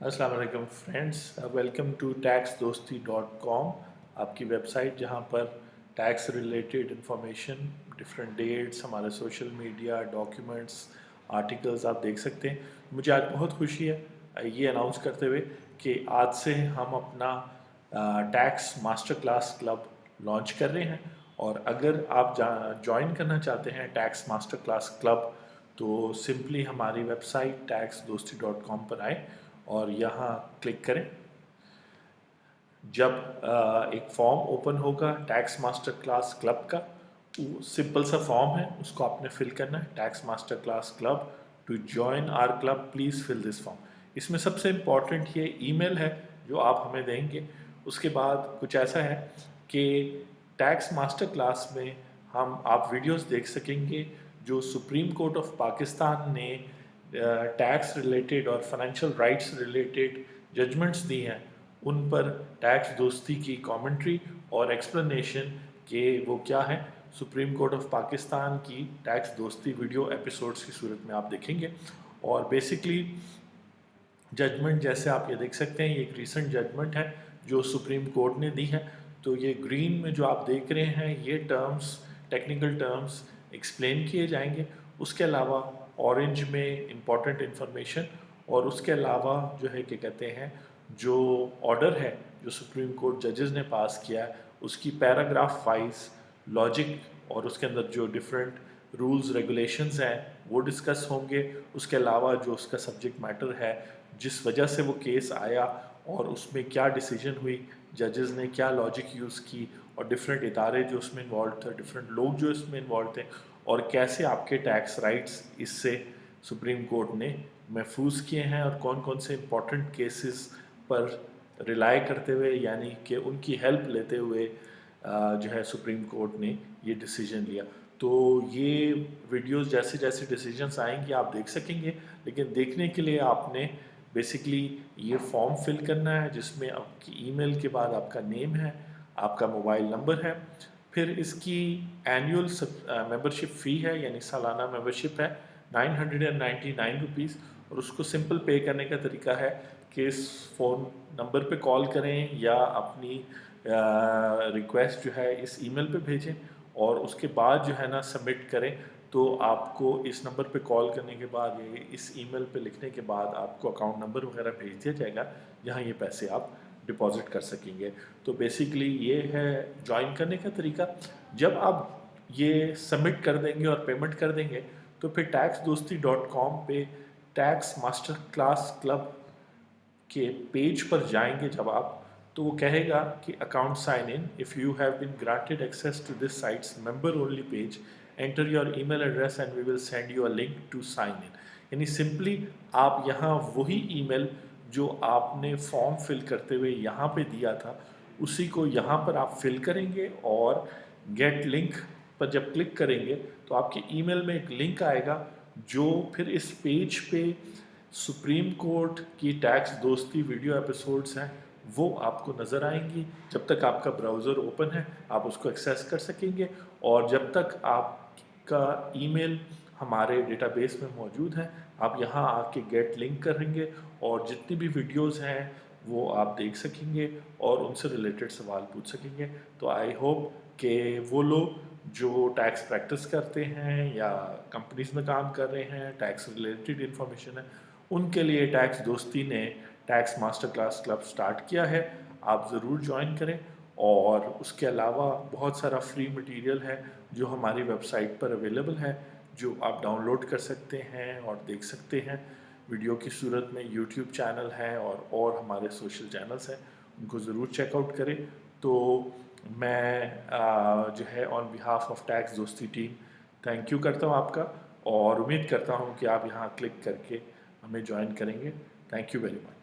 अस्सलाम वालेकुम friends, welcome to taxdosti.com। आपकी वेबसाइट जहां पर tax related information, different dates, हमारे सोशल मीडिया डॉक्यूमेंट्स, आर्टिकल्स आप देख सकते हैं। मुझे आज बहुत खुशी है ये अनाउंस करते हुए कि आज से हम अपना tax master class club launch कर रहे हैं। और अगर आप ज्वाइन करना चाहते हैं टैक्स मास्टर क्लास क्लब, तो सिंपली हमारी वेबसाइट taxdosti.com पर आएँ और यहाँ क्लिक करें। जब एक फॉर्म ओपन होगा टैक्स मास्टर क्लास क्लब का, वो सिंपल सा फॉर्म है, उसको आपने फिल करना है। Tax master class club, to join our club please fill this form. इसमें सबसे इम्पॉर्टेंट ये ईमेल है जो आप हमें देंगे। उसके बाद कुछ ऐसा है कि टैक्स मास्टर क्लास में आप वीडियोस देख सकेंगे जो सुप्रीम कोर्ट ऑफ पाकिस्तान ने टैक्स रिलेटेड और फाइनेंशियल राइट्स रिलेटेड जजमेंट्स दी हैं, उन पर टैक्स दोस्ती की कमेंट्री और एक्सप्लेनेशन कि वो क्या है, सुप्रीम कोर्ट ऑफ पाकिस्तान की टैक्स दोस्ती वीडियो एपिसोड्स की सूरत में आप देखेंगे। और बेसिकली जजमेंट जैसे आप ये देख सकते हैं, ये एक रीसेंट जजमेंट है जो सुप्रीम कोर्ट ने दी है। तो ये ग्रीन में जो आप देख रहे हैं, ये टर्म्स, टेक्निकल टर्म्स एक्सप्लेन किए जाएंगे। उसके अलावा ऑरेंज में इम्पॉर्टेंट इन्फॉर्मेशन, और उसके अलावा जो है क्या कहते हैं, जो ऑर्डर है जो सुप्रीम कोर्ट जजेस ने पास किया है, उसकी पैराग्राफ वाइज लॉजिक और उसके अंदर जो डिफरेंट रूल्स रेगुलेशंस हैं वो डिस्कस होंगे। उसके अलावा जो उसका सब्जेक्ट मैटर है, जिस वजह से वो केस आया और उसमें क्या डिसीजन हुई, जजेस ने क्या लॉजिक यूज़ की, और डिफरेंट इदारे जो उसमें इन्वॉल्व थे, डिफरेंट लोग जो इसमें इन्वॉल्व थे, और कैसे आपके टैक्स राइट्स इससे सुप्रीम कोर्ट ने महफूज किए हैं, और कौन कौन से इम्पोर्टेंट केसेस पर रिलाई करते हुए, यानी कि उनकी हेल्प लेते हुए जो है सुप्रीम कोर्ट ने ये डिसीजन लिया। तो ये वीडियोस जैसे जैसे डिसीजंस आएंगे आप देख सकेंगे, लेकिन देखने के लिए आपने बेसिकली ये फॉर्म फिल करना है जिसमें आपकी ईमेल के बाद आपका नेम है, आपका मोबाइल नंबर है, फिर इसकी एनुअल मेंबरशिप फ़ी है, यानी सालाना मेंबरशिप है 999 रुपीज़। और उसको सिंपल पे करने का तरीका है कि इस फ़ोन नंबर पे कॉल करें या अपनी रिक्वेस्ट जो है इस ईमेल पे भेजें, और उसके बाद जो है ना सबमिट करें। तो आपको इस नंबर पे कॉल करने के बाद, ये इस ईमेल पे लिखने के बाद आपको अकाउंट नंबर वगैरह भेज दिया जाएगा जहाँ ये पैसे आप डिपॉजिट कर सकेंगे। तो बेसिकली ये है ज्वाइन करने का तरीका। जब आप ये सबमिट कर देंगे और पेमेंट कर देंगे, तो फिर taxdosti.com पे टैक्स मास्टर क्लास क्लब के पेज पर जाएंगे जब आप, तो वो कहेगा कि account sign in, if you have been granted access to this sites member only page, enter your email address and we will send you a link to sign in. यानी सिंपली आप यहाँ वही ईमेल जो आपने form fill करते हुए यहाँ पे दिया था, उसी को यहाँ पर आप फिल करेंगे, और गेट लिंक पर जब क्लिक करेंगे तो आपके ईमेल में एक लिंक आएगा जो फिर इस पेज पे सुप्रीम कोर्ट की टैक्स दोस्ती वीडियो एपिसोड्स हैं वो आपको नज़र आएंगी। जब तक आपका ब्राउज़र ओपन है आप उसको एक्सेस कर सकेंगे, और जब तक आपका ईमेल हमारे डेटाबेस में मौजूद है आप यहाँ आके गेट लिंक करेंगे, और जितनी भी वीडियोस हैं वो आप देख सकेंगे और उनसे रिलेटेड सवाल पूछ सकेंगे। तो आई होप कि वो लोग जो टैक्स प्रैक्टिस करते हैं या कंपनीज में काम कर रहे हैं, टैक्स रिलेटेड इन्फॉर्मेशन है, उनके लिए टैक्स दोस्ती ने tax master class club start किया है। आप ज़रूर ज्वाइन करें। और उसके अलावा बहुत सारा फ्री मटेरियल है जो हमारी वेबसाइट पर अवेलेबल है, जो आप डाउनलोड कर सकते हैं और देख सकते हैं वीडियो की सूरत में। यूट्यूब चैनल है और हमारे सोशल चैनल्स हैं, उनको ज़रूर चेकआउट करें। तो मैं जो है ऑन बिहाफ ऑफ टैक्स दोस्ती टीम थैंक यू करता हूँ आपका, और उम्मीद करता हूँ कि आप यहाँ क्लिक करके हमें ज्वाइन करेंगे। Thank you very much.